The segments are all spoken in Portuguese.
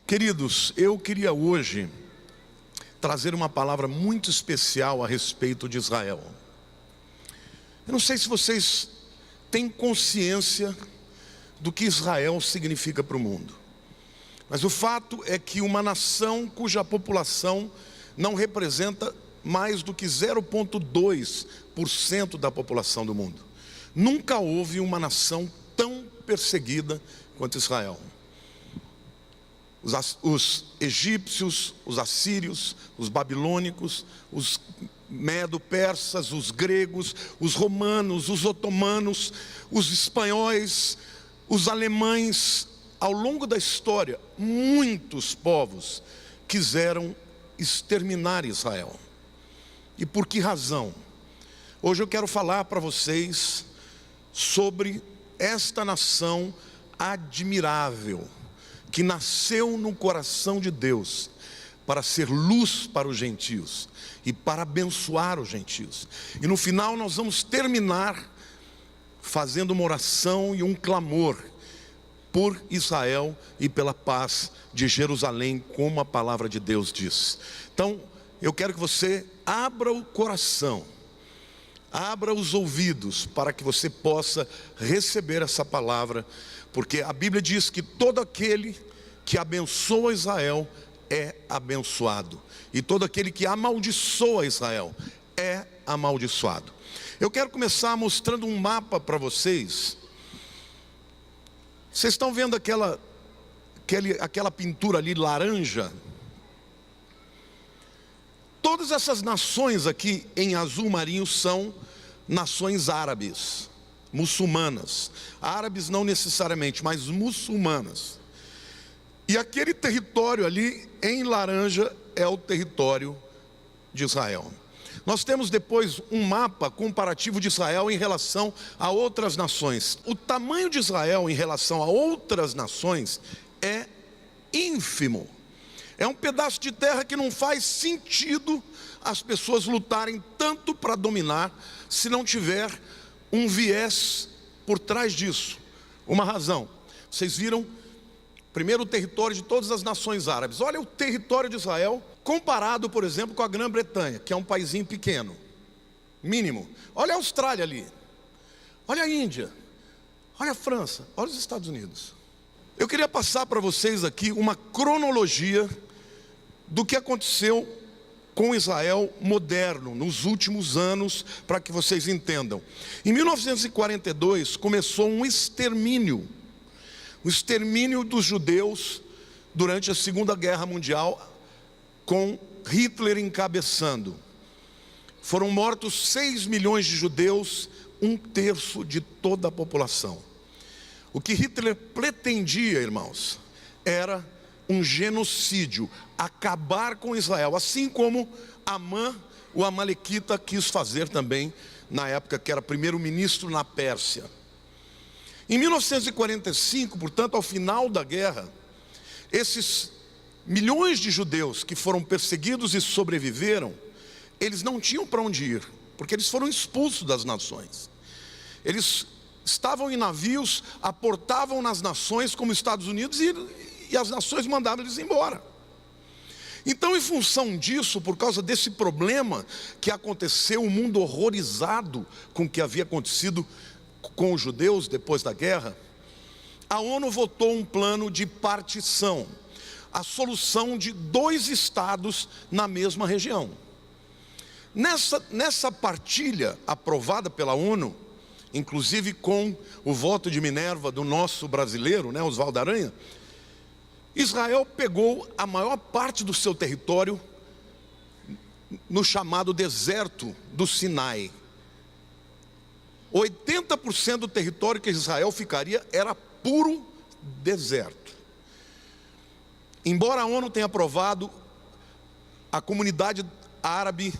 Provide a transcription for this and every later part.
Queridos, eu queria hoje trazer uma palavra muito especial a respeito de Israel. Eu não sei se vocês têm consciência do que Israel significa para o mundo, mas o fato é que uma nação cuja população não representa mais do que 0,2% da população do mundo. Nunca houve uma nação tão perseguida quanto Israel. Os egípcios, os assírios, os babilônicos, os medo-persas, os gregos, os romanos, os otomanos, os espanhóis, os alemães, ao longo da história, muitos povos quiseram exterminar Israel. E por que razão? Hoje eu quero falar para vocês sobre esta nação admirável, que nasceu no coração de Deus para ser luz para os gentios e para abençoar os gentios. E no final nós vamos terminar fazendo uma oração e um clamor por Israel e pela paz de Jerusalém, como a palavra de Deus diz. Então, eu quero que você abra o coração, abra os ouvidos, para que você possa receber essa palavra, porque a Bíblia diz que todo aquele que abençoa Israel é abençoado, e todo aquele que amaldiçoa Israel é amaldiçoado. Eu quero começar mostrando um mapa para vocês. Vocês estão vendo aquela pintura ali laranja? Todas essas nações aqui em azul marinho são nações árabes, muçulmanas. Árabes não necessariamente, mas muçulmanas. E aquele território ali em laranja é o território de Israel. Nós temos depois um mapa comparativo de Israel em relação a outras nações. O tamanho de Israel em relação a outras nações é ínfimo. É um pedaço de terra que não faz sentido as pessoas lutarem tanto para dominar, se não tiver um viés por trás disso, uma razão. Vocês viram primeiro o território de todas as nações árabes. Olha o território de Israel comparado, por exemplo, com a Grã-Bretanha, que é um paizinho pequeno, mínimo. Olha a Austrália ali, olha a Índia, olha a França, olha os Estados Unidos. Eu queria passar para vocês aqui uma cronologia do que aconteceu com Israel moderno nos últimos anos, para que vocês entendam. Em 1942 começou um extermínio, o extermínio dos judeus durante a Segunda Guerra Mundial, com Hitler encabeçando. Foram mortos 6 milhões de judeus, 1/3 de toda a população. O que Hitler pretendia, irmãos, era um genocídio, acabar com Israel, assim como Amã, o amalequita, quis fazer também, na época que era primeiro-ministro na Pérsia. Em 1945, portanto, ao final da guerra, esses milhões de judeus que foram perseguidos e sobreviveram, eles não tinham para onde ir, porque eles foram expulsos das nações. Eles estavam em navios, aportavam nas nações como Estados Unidos e as nações mandavam eles embora. Então, em função disso, por causa desse problema que aconteceu, o mundo horrorizado com o que havia acontecido com os judeus depois da guerra, a ONU votou um plano de partição, a solução de 2 estados na mesma região. Nessa partilha aprovada pela ONU, inclusive com o voto de Minerva do nosso brasileiro, Oswaldo Aranha, Israel pegou a maior parte do seu território no chamado deserto do Sinai. 80% do território que Israel ficaria era puro deserto. Embora a ONU tenha aprovado, a comunidade árabe,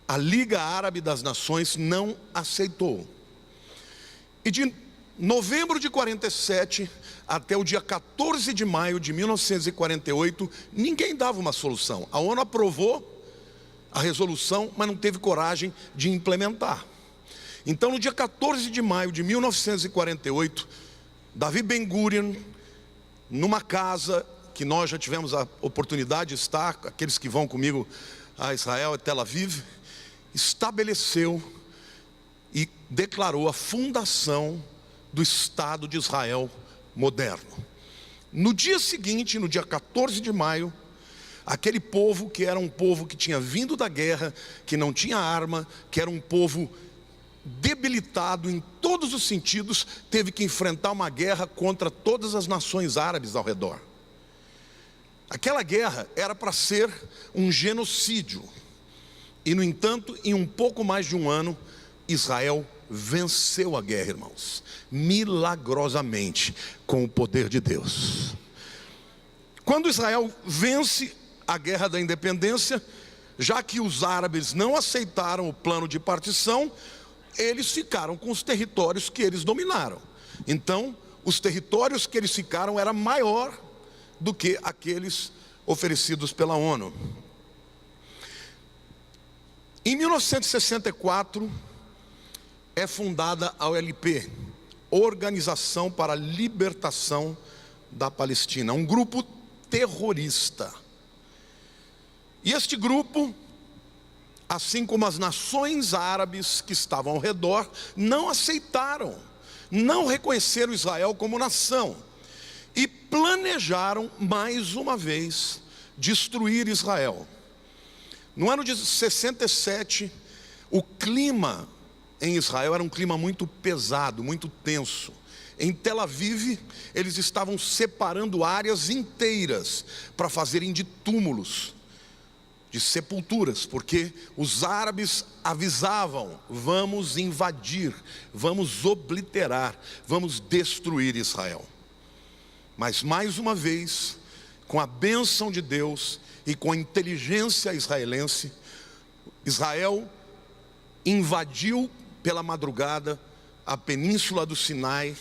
a Liga Árabe das Nações, não aceitou. E de novembro de 47 até o dia 14 de maio de 1948, ninguém dava uma solução. A ONU aprovou a resolução, mas não teve coragem de implementar. Então, no dia 14 de maio de 1948, Davi Ben-Gurion, numa casa que nós já tivemos a oportunidade de estar, aqueles que vão comigo a Israel, a Tel Aviv, estabeleceu e declarou a fundação do Estado de Israel moderno. No dia seguinte, no dia 14 de maio, aquele povo que era um povo que tinha vindo da guerra, que não tinha arma, que era um povo debilitado em todos os sentidos, teve que enfrentar uma guerra contra todas as nações árabes ao redor. Aquela guerra era para ser um genocídio. E, no entanto, em um pouco mais de um ano, Israel venceu a guerra, irmãos, milagrosamente, com o poder de Deus. Quando Israel vence a guerra da independência, já que os árabes não aceitaram o plano de partição, eles ficaram com os territórios que eles dominaram. Então, os territórios que eles ficaram eram maior do que aqueles oferecidos pela ONU. Em 1964, é fundada a OLP, Organização para a Libertação da Palestina, um grupo terrorista. E este grupo, assim como as nações árabes que estavam ao redor, não aceitaram, não reconheceram Israel como nação e planejaram mais uma vez destruir Israel. No ano de 67, o clima em Israel era um clima muito pesado, muito tenso. Em Tel Aviv, eles estavam separando áreas inteiras para fazerem de túmulos, de sepulturas, porque os árabes avisavam: vamos invadir, vamos obliterar, vamos destruir Israel. Mas mais uma vez, com a bênção de Deus e com a inteligência israelense, Israel invadiu pela madrugada a península do Sinai,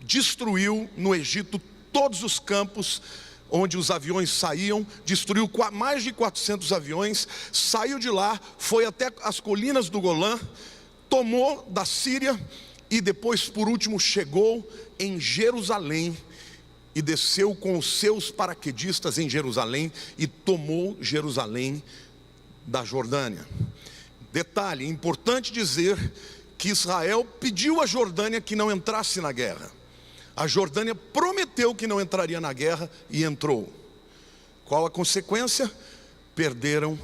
destruiu no Egito todos os campos onde os aviões saíam, destruiu mais de 400 aviões, saiu de lá, foi até as colinas do Golã, tomou da Síria e depois, por último, chegou em Jerusalém e desceu com os seus paraquedistas em Jerusalém e tomou Jerusalém da Jordânia. Detalhe, importante dizer que Israel pediu à Jordânia que não entrasse na guerra. A Jordânia prometeu que não entraria na guerra e entrou. Qual a consequência? Perderam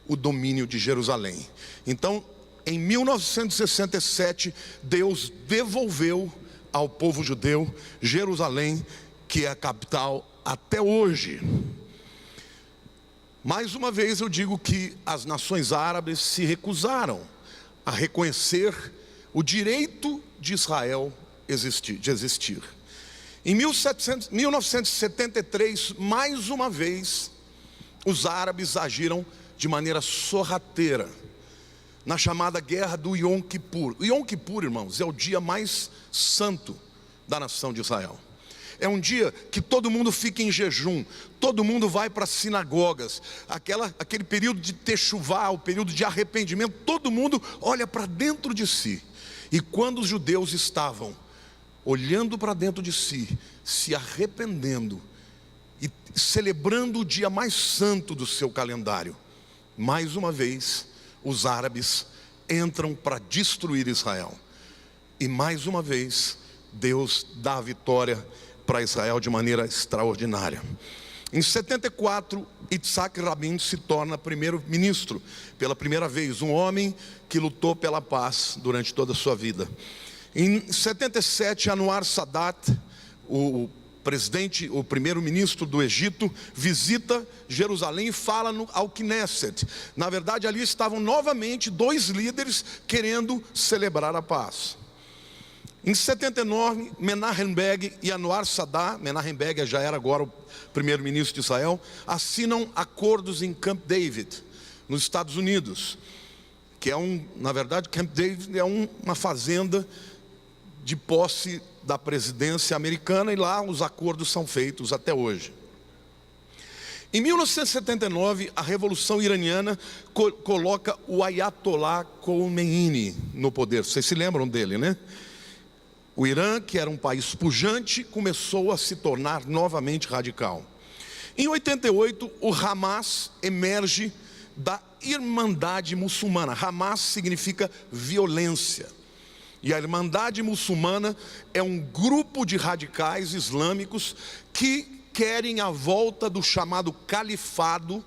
o domínio de Jerusalém. Então, em 1967, Deus devolveu ao povo judeu Jerusalém, que é a capital até hoje. Mais uma vez eu digo que as nações árabes se recusaram a reconhecer o direito de Israel de existir. Em 1973, mais uma vez, os árabes agiram de maneira sorrateira, na chamada guerra do Yom Kippur. O Yom Kippur, irmãos, é o dia mais santo da nação de Israel. É um dia que todo mundo fica em jejum, todo mundo vai para as sinagogas, aquele período de techuvá, o período de arrependimento, todo mundo olha para dentro de si. E quando os judeus estavam olhando para dentro de si, se arrependendo e celebrando o dia mais santo do seu calendário, mais uma vez os árabes entram para destruir Israel. E mais uma vez Deus dá a vitória para Israel de maneira extraordinária. Em 74, Yitzhak Rabin se torna primeiro-ministro pela primeira vez, um homem que lutou pela paz durante toda a sua vida. Em 77, Anwar Sadat, o primeiro-ministro do Egito, visita Jerusalém e fala ao Knesset. Na verdade, ali estavam novamente dois líderes querendo celebrar a paz. Em 79, Menahem Begin e Anwar Sadat, Menahem Begin já era agora o primeiro-ministro de Israel, assinam acordos em Camp David, nos Estados Unidos, que na verdade, Camp David é uma fazenda de posse da presidência americana, e lá os acordos são feitos até hoje. Em 1979, a Revolução Iraniana coloca o Ayatollah Khomeini no poder. Vocês se lembram dele, né? O Irã, que era um país pujante, começou a se tornar novamente radical. Em 88, o Hamas emerge da Irmandade Muçulmana. Hamas significa violência. E a Irmandade Muçulmana é um grupo de radicais islâmicos que querem a volta do chamado califado,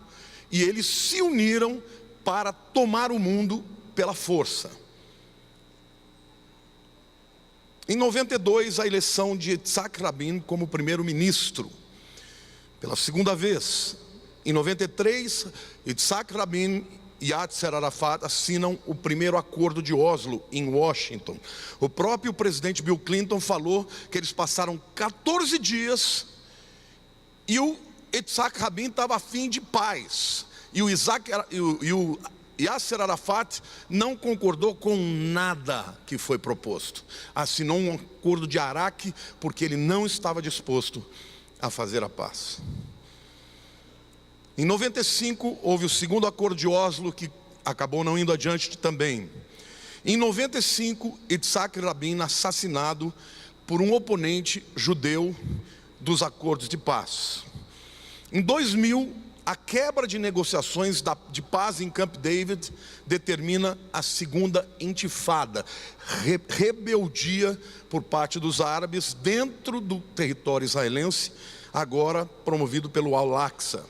e eles se uniram para tomar o mundo pela força. Em 92, a eleição de Yitzhak Rabin como primeiro-ministro, pela segunda vez. Em 93, Yitzhak Rabin e Yasser Arafat assinam o primeiro acordo de Oslo, em Washington. O próprio presidente Bill Clinton falou que eles passaram 14 dias e o Yitzhak Rabin estava a fim de paz. E o Yasser Arafat não concordou com nada que foi proposto. Assinou um acordo de Araque porque ele não estava disposto a fazer a paz. Em 95, houve o segundo acordo de Oslo, que acabou não indo adiante também. Em 95, Yitzhak Rabin assassinado por um oponente judeu dos acordos de paz. Em 2000, a quebra de negociações de paz em Camp David determina a segunda intifada, rebeldia por parte dos árabes dentro do território israelense, agora promovido pelo Al-Aqsa.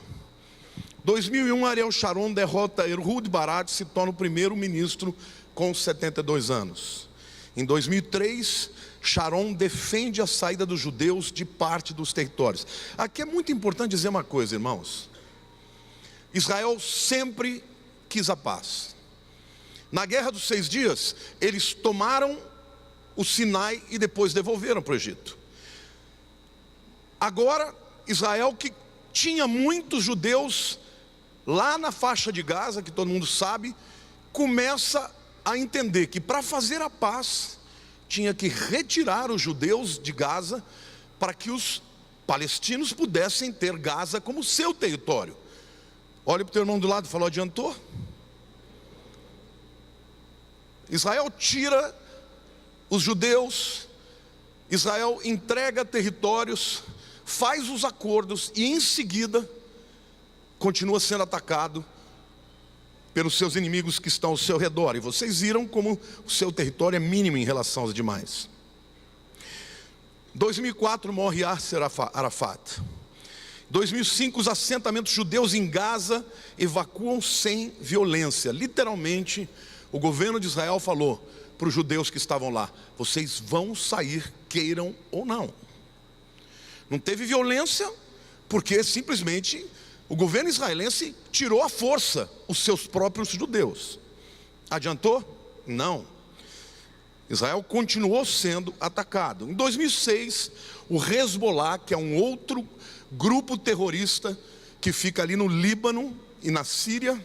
2001, Ariel Sharon derrota Ehud Barak e se torna o primeiro-ministro com 72 anos. Em 2003, Sharon defende a saída dos judeus de parte dos territórios. Aqui é muito importante dizer uma coisa, irmãos. Israel sempre quis a paz. Na Guerra dos 6 Dias, eles tomaram o Sinai e depois devolveram para o Egito. Agora, Israel, que tinha muitos judeus lá na faixa de Gaza, que todo mundo sabe, começa a entender que para fazer a paz, tinha que retirar os judeus de Gaza, para que os palestinos pudessem ter Gaza como seu território. Olha para o teu irmão do lado e fala: adiantou? Israel tira os judeus, Israel entrega territórios, faz os acordos e em seguida continua sendo atacado pelos seus inimigos que estão ao seu redor. E vocês viram como o seu território é mínimo em relação aos demais. 2004 morre Yasser Arafat. 2005 os assentamentos judeus em Gaza evacuam sem violência. Literalmente, o governo de Israel falou para os judeus que estavam lá: vocês vão sair, queiram ou não. Não teve violência, porque simplesmente o governo israelense tirou à força os seus próprios judeus. Adiantou? Não. Israel continuou sendo atacado. Em 2006, o Hezbollah, que é um outro grupo terrorista que fica ali no Líbano e na Síria,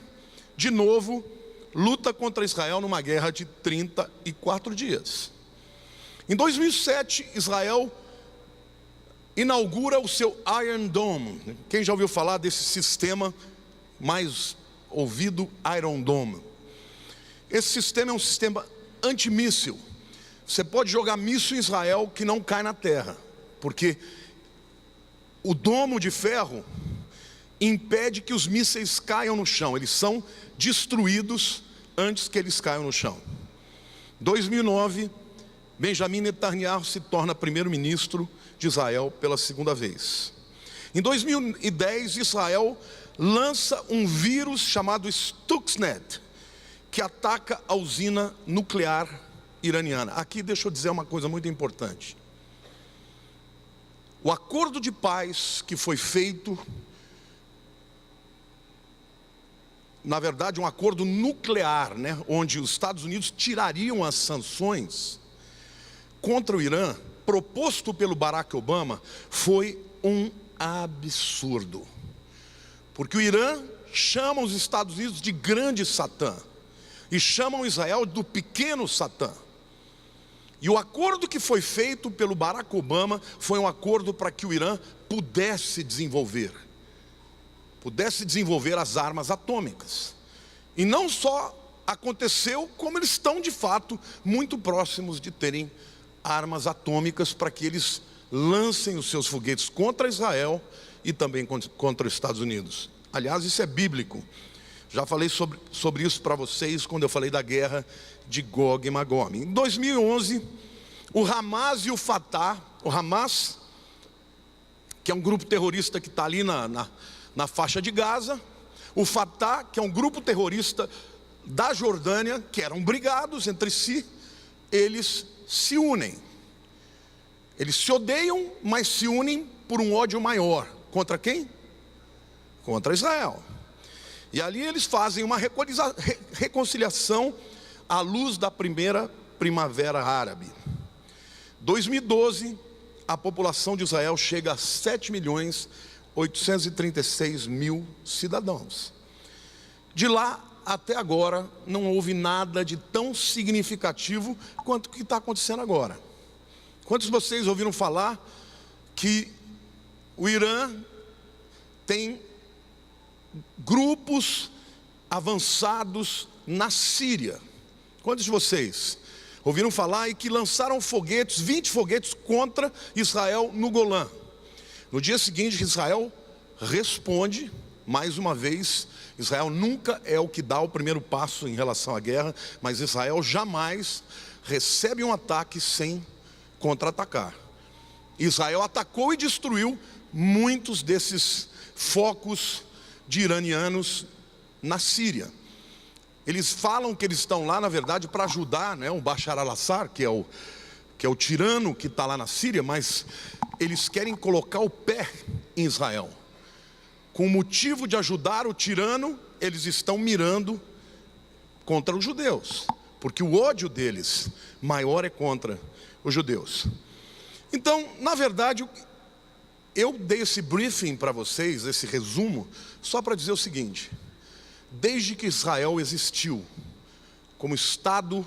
de novo, luta contra Israel numa guerra de 34 dias. Em 2007, Israel inaugura o seu Iron Dome. Quem já ouviu falar desse sistema mais ouvido, Iron Dome? Esse sistema é um sistema antimíssil. Você pode jogar míssil em Israel que não cai na terra, porque o domo de ferro impede que os mísseis caiam no chão. Eles são destruídos antes que eles caiam no chão. 2009, Benjamin Netanyahu se torna primeiro-ministro de Israel pela segunda vez. Em 2010, Israel lança um vírus chamado Stuxnet, que ataca a usina nuclear iraniana. Aqui deixa eu dizer uma coisa muito importante. O acordo de paz que foi feito, na verdade um acordo nuclear, onde os Estados Unidos tirariam as sanções contra o Irã, proposto pelo Barack Obama, foi um absurdo. Porque o Irã chama os Estados Unidos de grande Satã e chamam Israel do pequeno Satã. E o acordo que foi feito pelo Barack Obama foi um acordo para que o Irã pudesse desenvolver as armas atômicas. E não só aconteceu, como eles estão de fato muito próximos de terem armas atômicas para que eles lancem os seus foguetes contra Israel e também contra os Estados Unidos. Aliás, isso é bíblico. Já falei sobre isso para vocês quando eu falei da guerra de Gog e Magog. Em 2011, o Hamas e o Fatah, o Hamas, que é um grupo terrorista que está ali na faixa de Gaza, o Fatah, que é um grupo terrorista da Jordânia, que eram brigados entre si, eles se unem. Eles se odeiam, mas se unem por um ódio maior. Contra quem? Contra Israel. E ali eles fazem uma reconciliação à luz da primeira primavera árabe. 2012, a população de Israel chega a 7.836.000 cidadãos. De lá até agora, não houve nada de tão significativo quanto o que está acontecendo agora. Quantos de vocês ouviram falar que o Irã tem grupos avançados na Síria? Quantos de vocês ouviram falar e que lançaram foguetes, 20 foguetes contra Israel no Golã? No dia seguinte, Israel responde, mais uma vez. Israel nunca é o que dá o primeiro passo em relação à guerra, mas Israel jamais recebe um ataque sem contra-atacar. Israel atacou e destruiu muitos desses focos de iranianos na Síria. Eles falam que eles estão lá, na verdade, para ajudar, o Bashar al-Assad, que é o tirano que está lá na Síria, mas eles querem colocar o pé em Israel. Com o motivo de ajudar o tirano, eles estão mirando contra os judeus, porque o ódio deles maior é contra os judeus. Então, na verdade, eu dei esse briefing para vocês, esse resumo, só para dizer o seguinte: desde que Israel existiu como Estado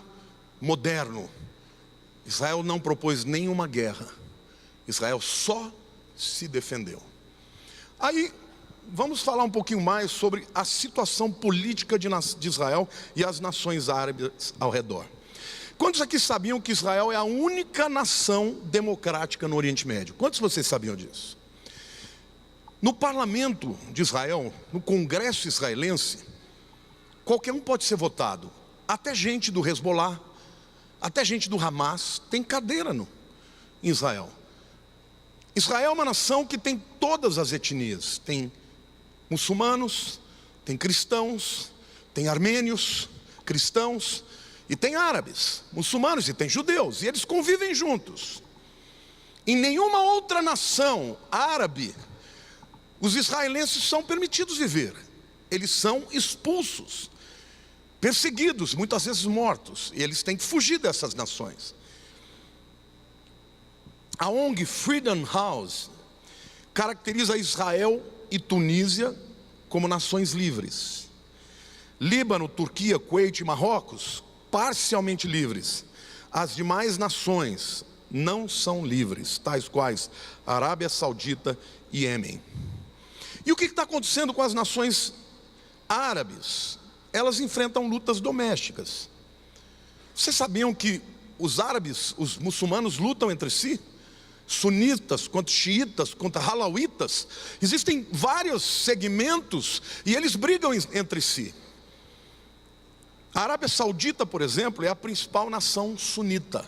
moderno, Israel não propôs nenhuma guerra, Israel só se defendeu. Aí, vamos falar um pouquinho mais sobre a situação política de Israel e as nações árabes ao redor. Quantos aqui sabiam que Israel é a única nação democrática no Oriente Médio? Quantos de vocês sabiam disso? No parlamento de Israel, no Congresso israelense, qualquer um pode ser votado. Até gente do Hezbollah, até gente do Hamas tem cadeira em Israel. Israel é uma nação que tem todas as etnias. Tem muçulmanos, tem cristãos, tem armênios, cristãos, e tem árabes, muçulmanos, e tem judeus, e eles convivem juntos. Em nenhuma outra nação árabe, os israelenses são permitidos viver. Eles são expulsos, perseguidos, muitas vezes mortos, e eles têm que fugir dessas nações. A ONG Freedom House caracteriza Israel e Tunísia como nações livres. Líbano, Turquia, Kuwait e Marrocos, parcialmente livres. As demais nações não são livres, tais quais Arábia Saudita e Iêmen. E o que está acontecendo com as nações árabes? Elas enfrentam lutas domésticas. Vocês sabiam que os árabes, os muçulmanos lutam entre si? Sunitas contra xiitas, contra halauitas. Existem vários segmentos e eles brigam entre si. A Arábia Saudita, por exemplo, é a principal nação sunita.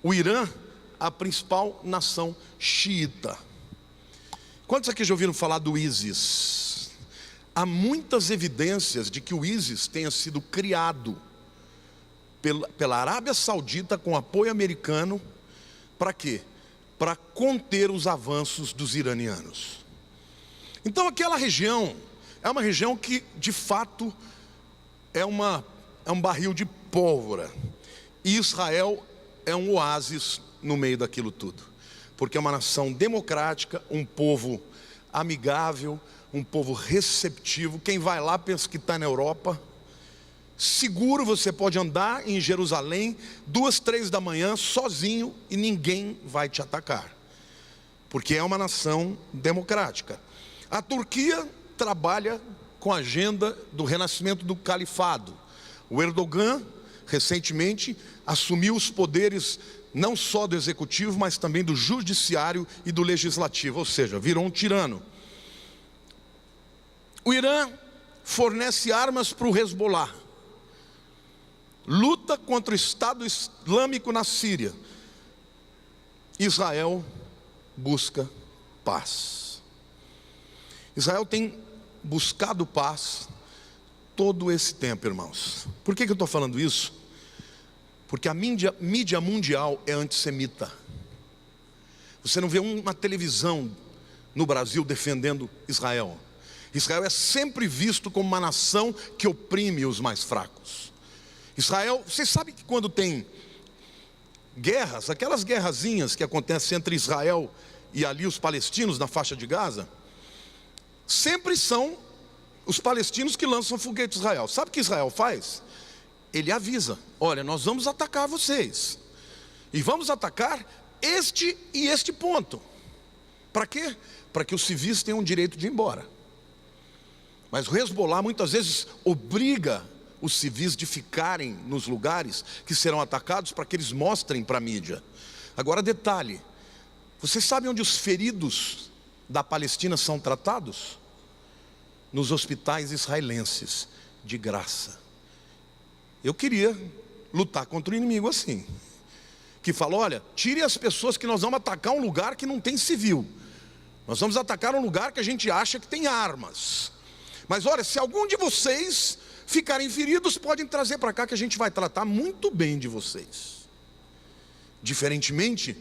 O Irã, a principal nação xiita. Quantos aqui já ouviram falar do ISIS? Há muitas evidências de que o ISIS tenha sido criado pela Arábia Saudita com apoio americano. Para quê? Para conter os avanços dos iranianos. Então aquela região é uma região que de fato é um barril de pólvora. E Israel é um oásis no meio daquilo tudo, porque é uma nação democrática, um povo amigável, um povo receptivo. Quem vai lá pensa que está na Europa. Seguro, você pode andar em Jerusalém 2, 3 da manhã sozinho e ninguém vai te atacar, porque é uma nação democrática. A Turquia trabalha com a agenda do renascimento do califado. O Erdogan recentemente assumiu os poderes não só do executivo, mas também do judiciário e do legislativo, ou seja, virou um tirano. O Irã fornece armas para o Hezbollah, luta contra o Estado Islâmico na Síria. Israel busca paz. Israel tem buscado paz todo esse tempo, irmãos. Por que eu estou falando isso? Porque a mídia mundial é antissemita. Você não vê uma televisão no Brasil defendendo Israel. Israel é sempre visto como uma nação que oprime os mais fracos. Israel, vocês sabem que quando tem guerras, aquelas guerrazinhas que acontecem entre Israel e ali os palestinos na faixa de Gaza, sempre são os palestinos que lançam foguete a Israel. Sabe o que Israel faz? Ele avisa: olha, nós vamos atacar vocês, e vamos atacar este e este ponto. Para quê? Para que os civis tenham o direito de ir embora. Mas o Hezbollah muitas vezes obriga os civis de ficarem nos lugares que serão atacados, para que eles mostrem para a mídia. Agora detalhe, vocês sabem onde os feridos da Palestina são tratados? Nos hospitais israelenses, de graça. Eu queria lutar contra o inimigo assim, que fala: olha, tire as pessoas, que nós vamos atacar um lugar que não tem civil. Nós vamos atacar um lugar que a gente acha que tem armas. Mas olha, se algum de vocês ficarem feridos, podem trazer para cá, que a gente vai tratar muito bem de vocês. Diferentemente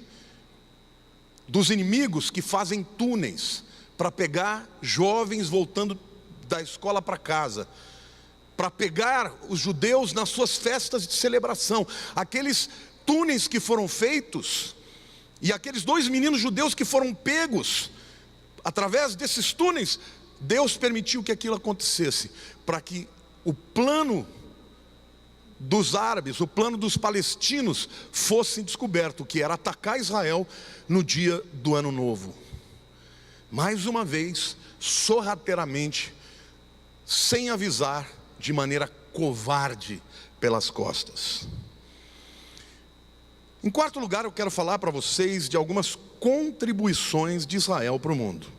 dos inimigos que fazem túneis para pegar jovens voltando da escola para casa, para pegar os judeus nas suas festas de celebração. Aqueles túneis que foram feitos, e aqueles 2 meninos judeus que foram pegos através desses túneis, Deus permitiu que aquilo acontecesse, para que o plano dos árabes, o plano dos palestinos fosse descoberto, que era atacar Israel no dia do Ano Novo. Mais uma vez, sorrateiramente, sem avisar, de maneira covarde, pelas costas. Em quarto lugar, eu quero falar para vocês de algumas contribuições de Israel para o mundo.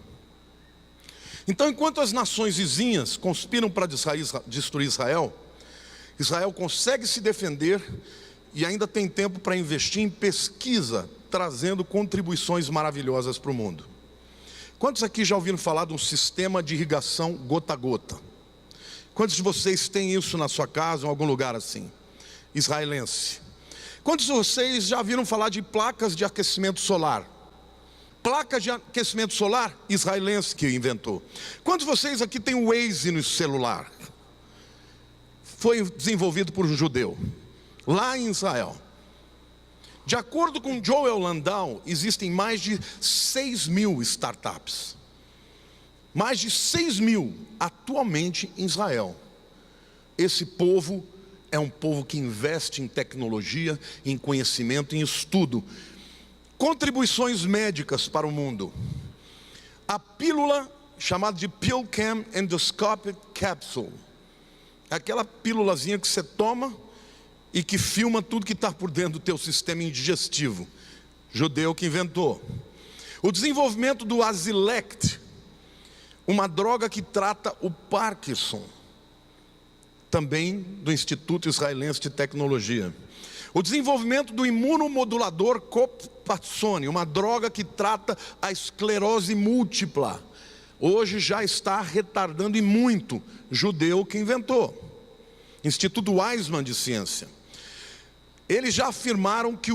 Então, enquanto as nações vizinhas conspiram para destruir Israel, Israel consegue se defender e ainda tem tempo para investir em pesquisa, trazendo contribuições maravilhosas para o mundo. Quantos aqui já ouviram falar de um sistema de irrigação gota a gota? Quantos de vocês têm isso na sua casa ou em algum lugar assim? Israelense. Quantos de vocês já viram falar de placas de aquecimento solar? Placa de aquecimento solar, israelense que inventou. Quantos de vocês aqui têm o Waze no celular? Foi desenvolvido por um judeu, lá em Israel. De acordo com Joel Landau, existem mais de 6.000 startups. Mais de 6.000 atualmente em Israel. Esse povo é um povo que investe em tecnologia, em conhecimento, em estudo. Contribuições médicas para o mundo. A pílula chamada de PillCam Endoscopic Capsule, aquela pílulazinha que você toma e que filma tudo que está por dentro do teu sistema digestivo. Judeu que inventou. O desenvolvimento do Azilect, uma droga que trata o Parkinson, também do Instituto Israelense de Tecnologia. O desenvolvimento do imunomodulador Copaxone, uma droga que trata a esclerose múltipla. Hoje já está retardando e muito. Judeu que inventou. Instituto Weizmann de Ciência. Eles já afirmaram que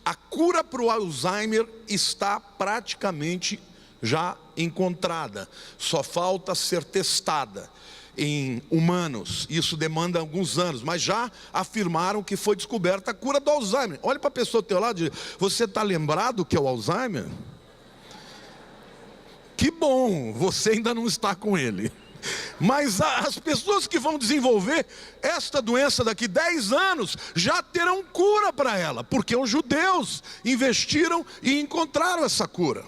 a cura para o Alzheimer está praticamente já encontrada. Só falta ser testada em humanos. Isso demanda alguns anos, mas já afirmaram que foi descoberta a cura do Alzheimer. Olha para a pessoa do teu lado e diz: você está lembrado que é o Alzheimer? Que bom, você ainda não está com ele. Mas as pessoas que vão desenvolver esta doença daqui 10 anos já terão cura para ela, porque os judeus investiram e encontraram essa cura.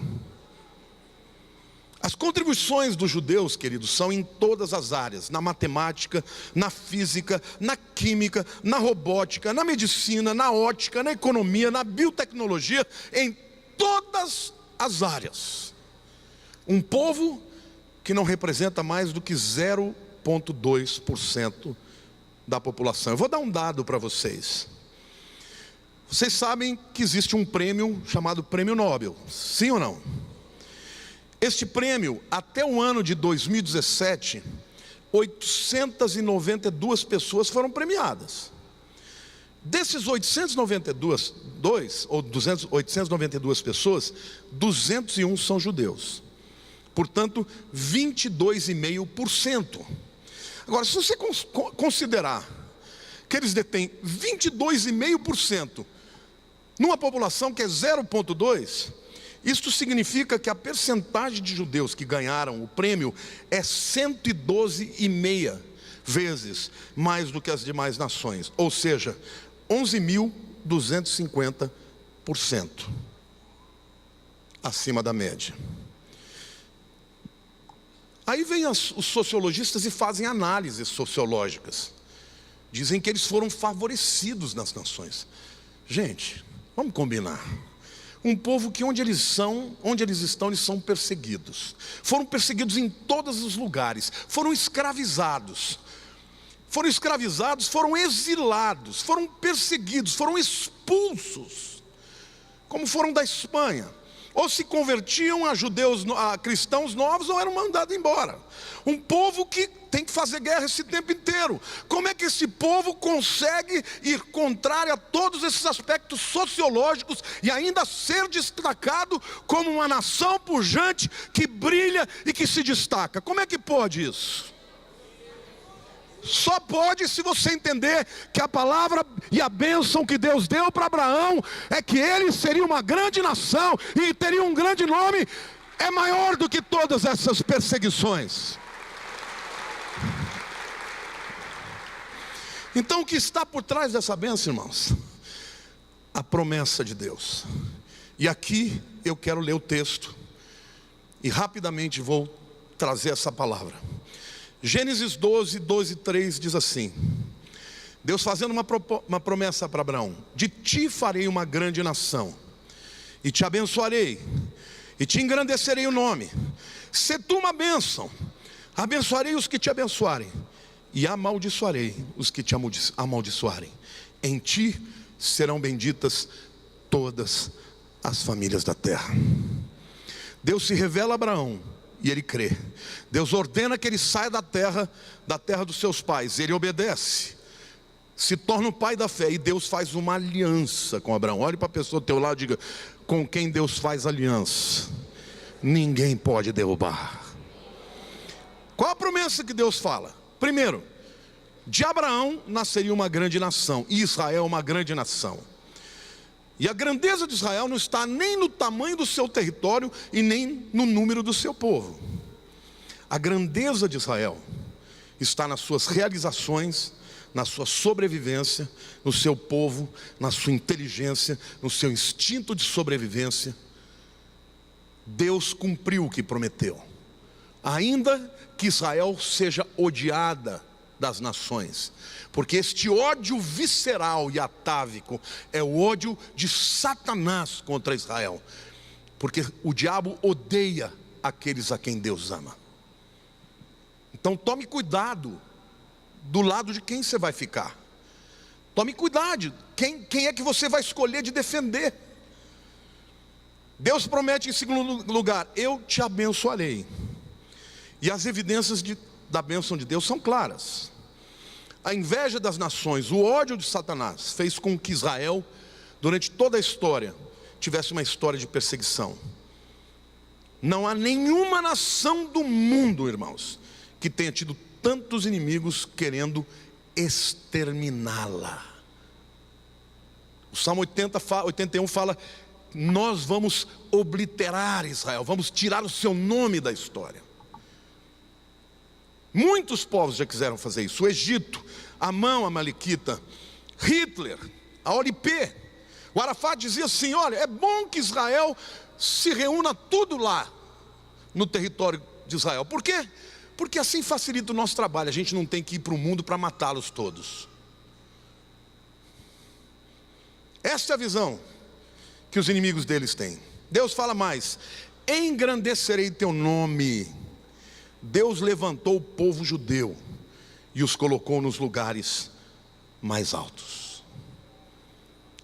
As contribuições dos judeus, queridos, são em todas as áreas: na matemática, na física, na química, na robótica, na medicina, na ótica, na economia, na biotecnologia, em todas as áreas. Um povo que não representa mais do que 0,2% da população. Eu vou dar um dado para vocês. Vocês sabem que existe um prêmio chamado Prêmio Nobel, sim ou não? Este prêmio, até o ano de 2017, 892 pessoas foram premiadas. Desses 892 pessoas, 201 são judeus. Portanto, 22,5%. Agora, se você considerar que eles detêm 22,5% numa população que é 0,2%, isto significa que a percentagem de judeus que ganharam o prêmio é 112,5 vezes mais do que as demais nações. Ou seja, 11.250% acima da média. Aí vem os sociologistas e fazem análises sociológicas. Dizem que eles foram favorecidos nas nações. Gente, vamos combinar. Um povo que onde eles estão, eles são perseguidos. Foram perseguidos em todos os lugares. Foram escravizados. Foram exilados, foram perseguidos, foram expulsos. Como foram da Espanha. Ou se convertiam a cristãos novos ou eram mandados embora. Um povo que tem que fazer guerra esse tempo inteiro. Como é que esse povo consegue ir contrário a todos esses aspectos sociológicos e ainda ser destacado como uma nação pujante que brilha e que se destaca? Como é que pode isso? Só pode se você entender que a palavra e a bênção que Deus deu para Abraão é que ele seria uma grande nação e teria um grande nome. É maior do que todas essas perseguições. Então o que está por trás dessa bênção, irmãos? A promessa de Deus. E aqui eu quero ler o texto e rapidamente vou trazer essa palavra. Gênesis 12:3 diz assim: Deus fazendo uma promessa para Abraão: de ti farei uma grande nação, e te abençoarei, e te engrandecerei o nome. Se tu uma bênção, abençoarei os que te abençoarem, e amaldiçoarei os que te amaldiçoarem. Em ti serão benditas todas as famílias da terra. Deus se revela a Abraão e ele crê. Deus ordena que ele saia da terra dos seus pais. Ele obedece, se torna o pai da fé. E Deus faz uma aliança com Abraão. Olhe para a pessoa do teu lado e diga: com quem Deus faz aliança, ninguém pode derrubar. Qual a promessa que Deus fala? Primeiro, de Abraão nasceria uma grande nação, e Israel uma grande nação. E a grandeza de Israel não está nem no tamanho do seu território e nem no número do seu povo. A grandeza de Israel está nas suas realizações, na sua sobrevivência, no seu povo, na sua inteligência, no seu instinto de sobrevivência. Deus cumpriu o que prometeu. Ainda que Israel seja odiada das nações, porque este ódio visceral e atávico é o ódio de Satanás contra Israel, porque o diabo odeia aqueles a quem Deus ama. Então tome cuidado do lado de quem você vai ficar. Tome cuidado, quem é que você vai escolher de defender. Deus promete em segundo lugar: eu te abençoarei. E as evidências da bênção de Deus são claras. A inveja das nações, o ódio de Satanás fez com que Israel, durante toda a história, tivesse uma história de perseguição. Não há nenhuma nação do mundo, irmãos, que tenha tido tantos inimigos querendo exterminá-la. O Salmo 81 fala: nós vamos obliterar Israel, vamos tirar o seu nome da história. Muitos povos já quiseram fazer isso. O Egito, Amão, a Malequita, Hitler, a OLP. O Arafat dizia assim: olha, é bom que Israel se reúna tudo lá no território de Israel. Por quê? Porque assim facilita o nosso trabalho. A gente não tem que ir para o mundo para matá-los todos. Esta é a visão que os inimigos deles têm. Deus fala mais: engrandecerei teu nome. Deus levantou o povo judeu e os colocou nos lugares mais altos.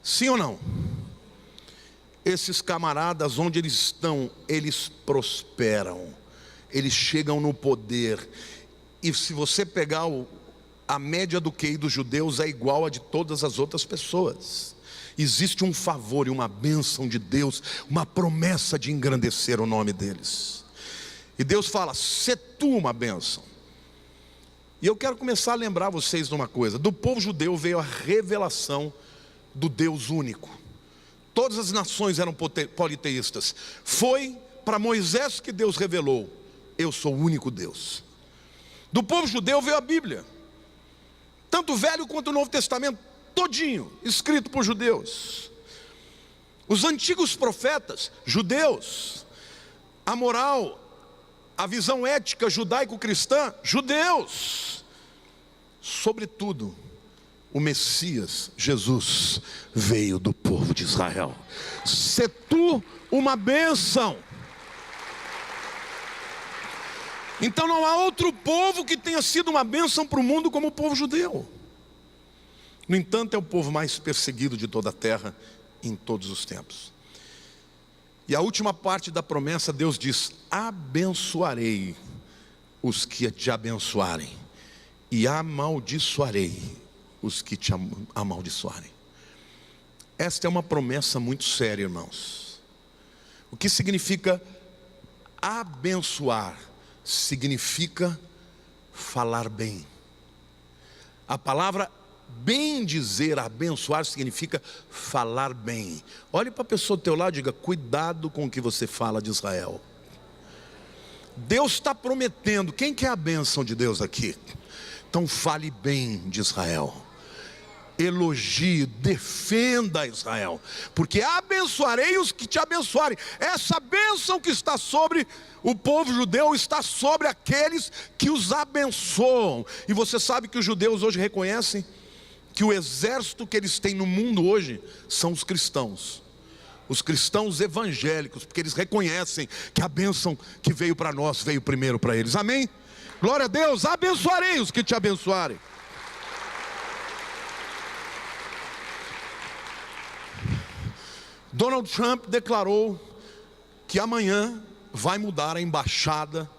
Sim ou não? Esses camaradas, onde eles estão, eles prosperam, eles chegam no poder. E se você pegar a média do QI dos judeus é igual a de todas as outras pessoas. Existe um favor e uma bênção de Deus, uma promessa de engrandecer o nome deles. E Deus fala: sê tu uma bênção. E eu quero começar a lembrar vocês de uma coisa: do povo judeu veio a revelação do Deus único. Todas as nações eram politeístas. Foi para Moisés que Deus revelou: eu sou o único Deus. Do povo judeu veio a Bíblia, tanto o Velho quanto o Novo Testamento, todinho, escrito por judeus. Os antigos profetas, judeus. A moral, a visão ética judaico-cristã, judeus. Sobretudo, o Messias, Jesus, veio do povo de Israel. Sê tu uma bênção. Então não há outro povo que tenha sido uma bênção para o mundo como o povo judeu. No entanto, é o povo mais perseguido de toda a terra em todos os tempos. E a última parte da promessa, Deus diz: abençoarei os que te abençoarem, e amaldiçoarei os que te amaldiçoarem. Esta é uma promessa muito séria, irmãos. O que significa abençoar? Significa falar bem. A palavra bem dizer, abençoar, significa falar bem. Olhe para a pessoa do teu lado e diga: cuidado com o que você fala de Israel. Deus está prometendo. Quem quer a bênção de Deus aqui? Então fale bem de Israel. Elogie, defenda Israel, porque abençoarei os que te abençoarem. Essa bênção que está sobre o povo judeu está sobre aqueles que os abençoam. E você sabe que os judeus hoje reconhecem que o exército que eles têm no mundo hoje são os cristãos evangélicos, porque eles reconhecem que a bênção que veio para nós veio primeiro para eles. Amém? Glória a Deus. Abençoarei os que te abençoarem. Donald Trump declarou que amanhã vai mudar a embaixada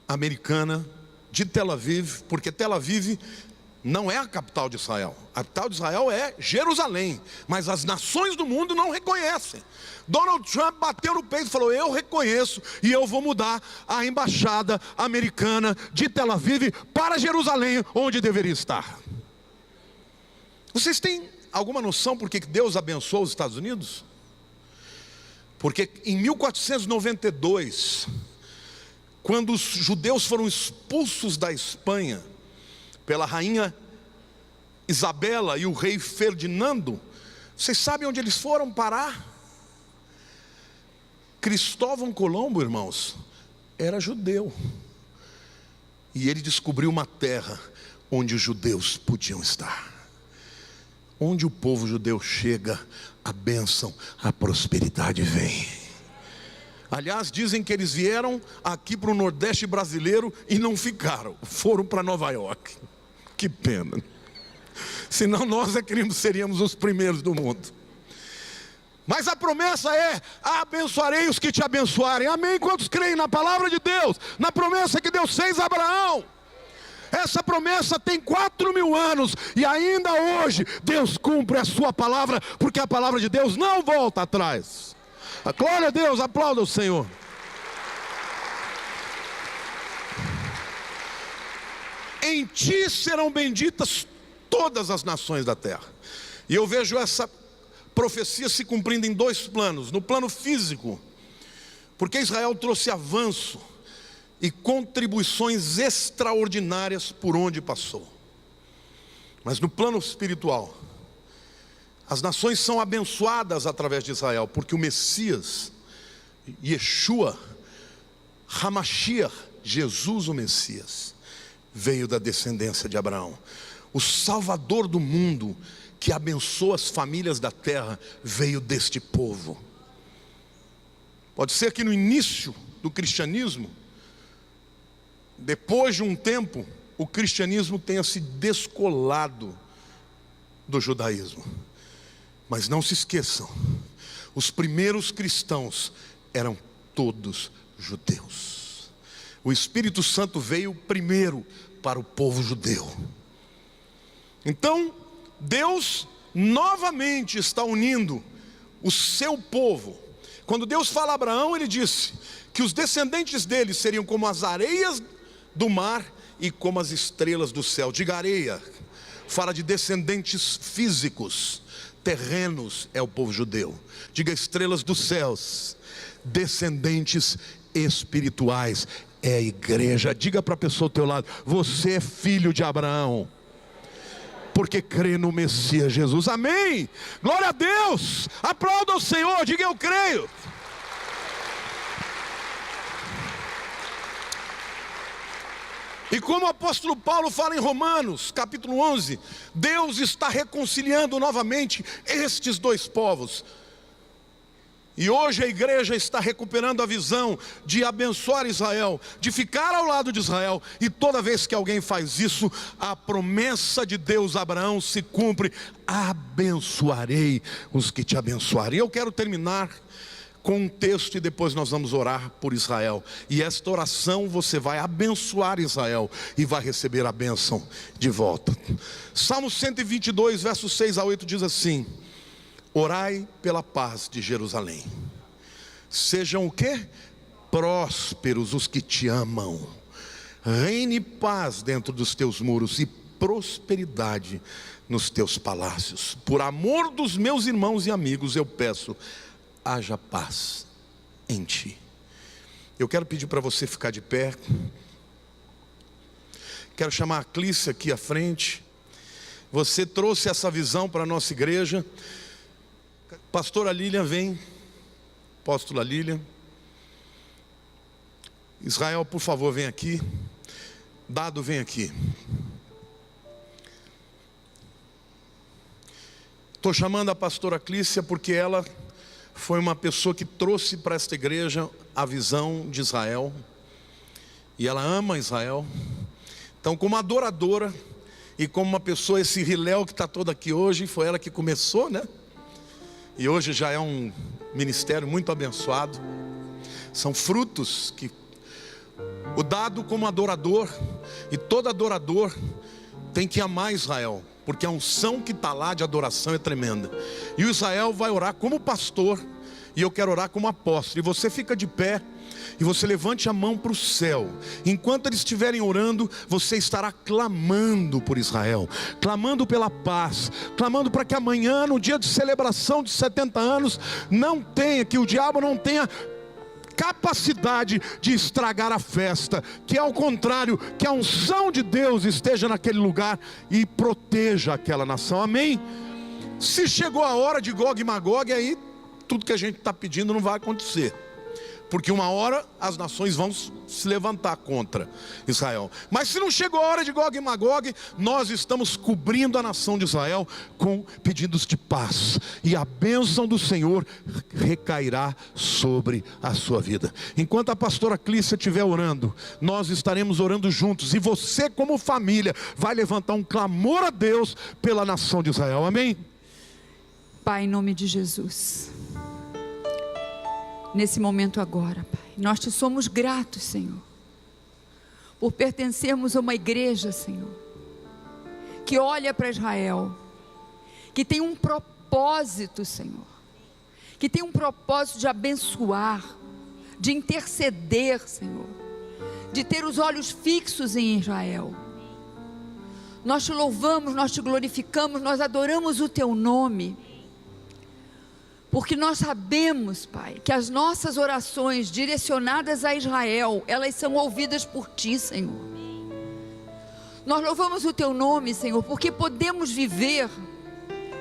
americana de Tel Aviv, porque Tel Aviv não é a capital de Israel. A capital de Israel é Jerusalém, mas as nações do mundo não reconhecem. Donald Trump bateu no peito e falou: eu reconheço e eu vou mudar a embaixada americana de Tel Aviv para Jerusalém, onde deveria estar. Vocês têm alguma noção por que Deus abençoou os Estados Unidos? Porque em 1492, quando os judeus foram expulsos da Espanha pela rainha Isabela e o rei Ferdinando, vocês sabem onde eles foram parar? Cristóvão Colombo, irmãos, era judeu, e ele descobriu uma terra onde os judeus podiam estar. Onde o povo judeu chega, a bênção, a prosperidade vem. Aliás, dizem que eles vieram aqui para o Nordeste brasileiro e não ficaram, foram para Nova York. Que pena. Senão nós é que seríamos os primeiros do mundo. Mas a promessa é: abençoarei os que te abençoarem. Amém? Quantos creem na palavra de Deus, na promessa que Deus fez a Abraão? Essa promessa tem 4.000 anos e ainda hoje Deus cumpre a sua palavra, porque a palavra de Deus não volta atrás. Glória a Deus, aplauda o Senhor. Em ti serão benditas todas as nações da terra. E eu vejo essa profecia se cumprindo em dois planos. No plano físico, porque Israel trouxe avanço e contribuições extraordinárias por onde passou. Mas no plano espiritual, as nações são abençoadas através de Israel, porque o Messias, Yeshua, Hamashiach, Jesus o Messias, veio da descendência de Abraão. O Salvador do mundo, que abençoa as famílias da terra, veio deste povo. Pode ser que no início do cristianismo, depois de um tempo, o cristianismo tenha se descolado do judaísmo. Mas não se esqueçam, os primeiros cristãos eram todos judeus. O Espírito Santo veio primeiro para o povo judeu. Então, Deus novamente está unindo o seu povo. Quando Deus fala a Abraão, ele disse que os descendentes dele seriam como as areias do mar e como as estrelas do céu. Diga areia, fala de descendentes físicos, terrenos é o povo judeu. Diga estrelas dos céus, descendentes espirituais é a igreja. Diga para a pessoa ao teu lado: você é filho de Abraão, porque crê no Messias Jesus. Amém, glória a Deus, aplauda o Senhor, diga eu creio. E como o apóstolo Paulo fala em Romanos, capítulo 11, Deus está reconciliando novamente estes dois povos. E hoje a igreja está recuperando a visão de abençoar Israel, de ficar ao lado de Israel. E toda vez que alguém faz isso, a promessa de Deus a Abraão se cumpre: abençoarei os que te abençoarem. E eu quero terminar com um texto e depois nós vamos orar por Israel. E esta oração você vai abençoar Israel e vai receber a bênção de volta. Salmo 122, versos 6 a 8 diz assim: orai pela paz de Jerusalém. Sejam o quê? Prósperos os que te amam. Reine paz dentro dos teus muros e prosperidade nos teus palácios. Por amor dos meus irmãos e amigos eu peço: haja paz em ti. Eu quero pedir para você ficar de pé. Quero chamar a Clícia aqui à frente. Você trouxe essa visão para a nossa igreja. Pastora Lília, vem. Apóstola Lília. Israel, por favor, vem aqui. Dado, vem aqui. Estou chamando a pastora Clícia porque ela foi uma pessoa que trouxe para esta igreja a visão de Israel. E ela ama Israel. Então, como adoradora e como uma pessoa, esse Riléu que está todo aqui hoje, foi ela que começou, né? E hoje já é um ministério muito abençoado. São frutos que o dado como adorador, e todo adorador tem que amar Israel, porque a unção que está lá de adoração é tremenda. E o Israel vai orar como pastor, e eu quero orar como apóstolo. E você fica de pé, e você levante a mão para o céu. Enquanto eles estiverem orando, você estará clamando por Israel, clamando pela paz, clamando para que amanhã, no dia de celebração de 70 anos, não tenha, que o diabo não tenha capacidade de estragar a festa, que ao contrário, que a unção de Deus esteja naquele lugar e proteja aquela nação. Amém? Se chegou a hora de Gog e Magog, aí tudo que a gente está pedindo não vai acontecer, porque uma hora as nações vão se levantar contra Israel. Mas se não chegou a hora de Gog e Magog, nós estamos cobrindo a nação de Israel com pedidos de paz, e a bênção do Senhor recairá sobre a sua vida. Enquanto a pastora Clícia estiver orando, nós estaremos orando juntos, e você como família vai levantar um clamor a Deus pela nação de Israel. Amém? Pai, em nome de Jesus, nesse momento agora, Pai, nós te somos gratos, Senhor, por pertencermos a uma igreja, Senhor, que olha para Israel, que tem um propósito, Senhor, que tem um propósito de abençoar, de interceder, Senhor, de ter os olhos fixos em Israel. Nós te louvamos, nós te glorificamos, nós adoramos o teu nome, porque nós sabemos, Pai, que as nossas orações direcionadas a Israel, elas são ouvidas por Ti, Senhor. Nós louvamos o Teu nome, Senhor, porque podemos viver,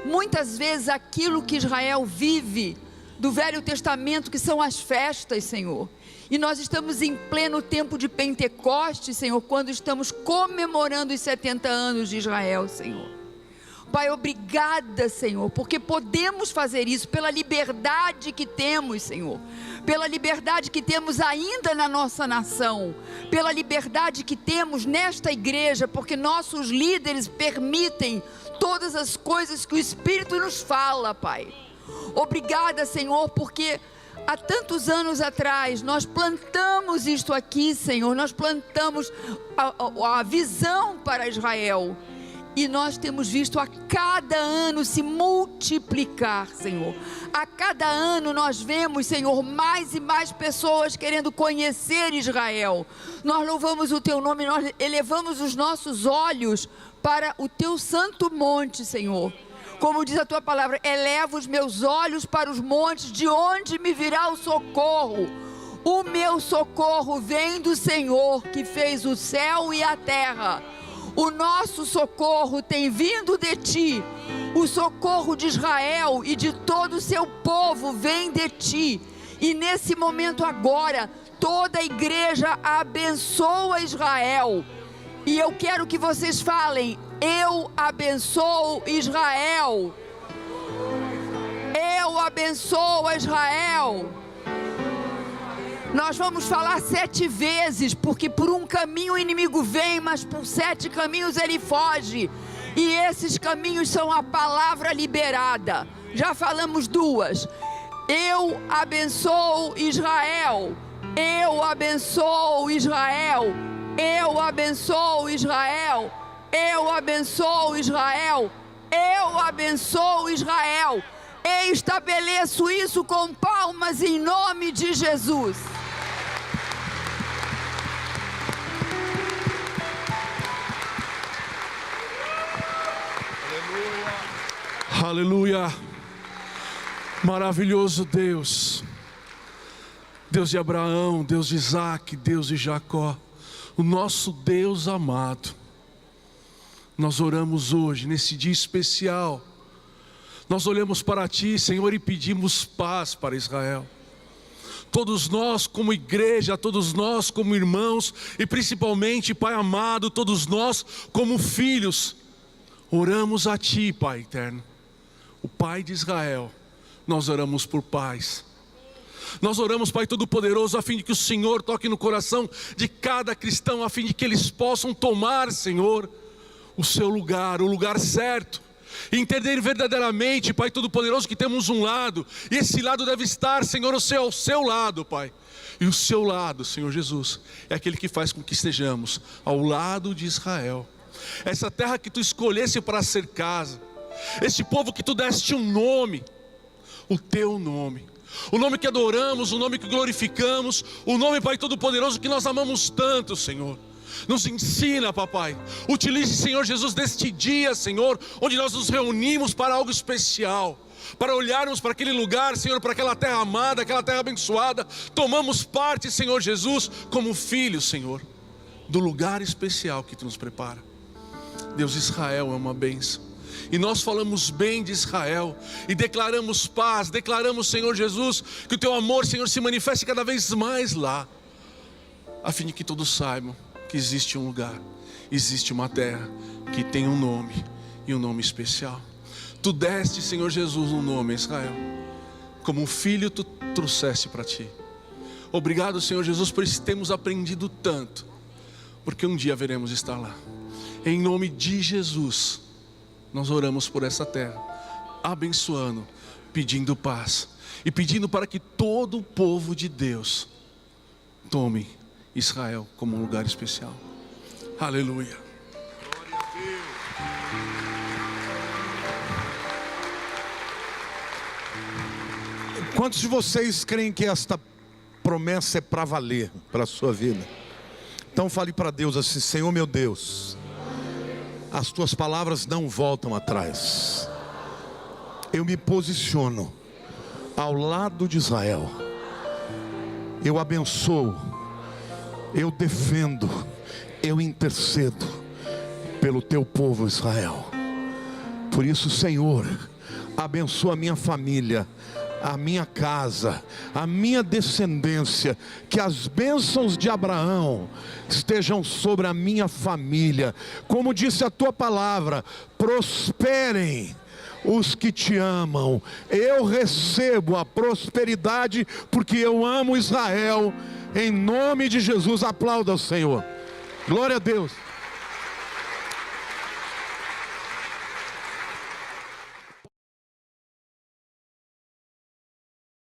muitas vezes, aquilo que Israel vive, do Velho Testamento, que são as festas, Senhor. E nós estamos em pleno tempo de Pentecostes, Senhor, quando estamos comemorando os 70 anos de Israel, Senhor. Pai, obrigada, Senhor, porque podemos fazer isso pela liberdade que temos, Senhor. Pela liberdade que temos ainda na nossa nação. Pela liberdade que temos nesta igreja, porque nossos líderes permitem todas as coisas que o Espírito nos fala, Pai. Obrigada, Senhor, porque há tantos anos atrás nós plantamos isto aqui, Senhor. Nós plantamos a visão para Israel. E nós temos visto a cada ano se multiplicar, Senhor. A cada ano nós vemos, Senhor, mais e mais pessoas querendo conhecer Israel. Nós louvamos o Teu nome, nós elevamos os nossos olhos para o Teu santo monte, Senhor. Como diz a Tua palavra, eleva os meus olhos para os montes, de onde me virá o socorro. O meu socorro vem do Senhor, que fez o céu e a terra. O nosso socorro tem vindo de Ti. O socorro de Israel e de todo o seu povo vem de Ti. E nesse momento agora, toda a igreja abençoa Israel. E eu quero que vocês falem: eu abençoo Israel. Eu abençoo Israel. Nós vamos falar 7 vezes, porque por um caminho o inimigo vem, mas por 7 caminhos ele foge. E esses caminhos são a palavra liberada. Já falamos 2. Eu abençoo Israel. Eu abençoo Israel. Eu abençoo Israel. Eu abençoo Israel. Eu abençoo Israel. Eu estabeleço isso com palmas em nome de Jesus. Aleluia, maravilhoso Deus, Deus de Abraão, Deus de Isaac, Deus de Jacó, o nosso Deus amado. Nós oramos hoje, nesse dia especial, nós olhamos para Ti, Senhor, e pedimos paz para Israel. Todos nós como igreja, todos nós como irmãos, e principalmente, Pai amado, todos nós como filhos, oramos a Ti, Pai eterno, o Pai de Israel. Nós oramos por paz. Nós oramos, Pai Todo-Poderoso, a fim de que o Senhor toque no coração de cada cristão, a fim de que eles possam tomar, Senhor, o seu lugar, o lugar certo, e entender verdadeiramente, Pai Todo-Poderoso, que temos um lado, e esse lado deve estar, Senhor, ao seu lado, Pai. E o seu lado, Senhor Jesus, é aquele que faz com que estejamos ao lado de Israel, essa terra que Tu escolhesse para ser casa, esse povo que Tu deste um nome, o Teu nome, o nome que adoramos, o nome que glorificamos, o nome, Pai Todo-Poderoso, que nós amamos tanto, Senhor. Nos ensina, papai. Utilize, Senhor Jesus, deste dia, Senhor, onde nós nos reunimos para algo especial, para olharmos para aquele lugar, Senhor, para aquela terra amada, aquela terra abençoada. Tomamos parte, Senhor Jesus, como filhos, Senhor, do lugar especial que Tu nos prepara. Deus, Israel é uma bênção, e nós falamos bem de Israel, e declaramos paz, declaramos, Senhor Jesus, que o Teu amor, Senhor, se manifeste cada vez mais lá, a fim de que todos saibam que existe um lugar, existe uma terra que tem um nome, e um nome especial. Tu deste, Senhor Jesus, um nome a Israel, como um filho Tu trouxeste para Ti. Obrigado, Senhor Jesus, por isso temos aprendido tanto, porque um dia veremos estar lá. Em nome de Jesus, nós oramos por essa terra, abençoando, pedindo paz, e pedindo para que todo o povo de Deus tome Israel como um lugar especial. Aleluia. Glória a Deus. Quantos de vocês creem que esta promessa é para valer para a sua vida? Então fale para Deus assim: Senhor meu Deus, as Tuas palavras não voltam atrás. Eu me posiciono ao lado de Israel. Eu abençoo, eu defendo, eu intercedo pelo Teu povo Israel. Por isso, Senhor, abençoa a minha família, a minha casa, a minha descendência, que as bênçãos de Abraão estejam sobre a minha família. Como disse a tua palavra, prosperem os que te amam. Eu recebo a prosperidade porque eu amo Israel. Em nome de Jesus, aplauda o Senhor. Glória a Deus.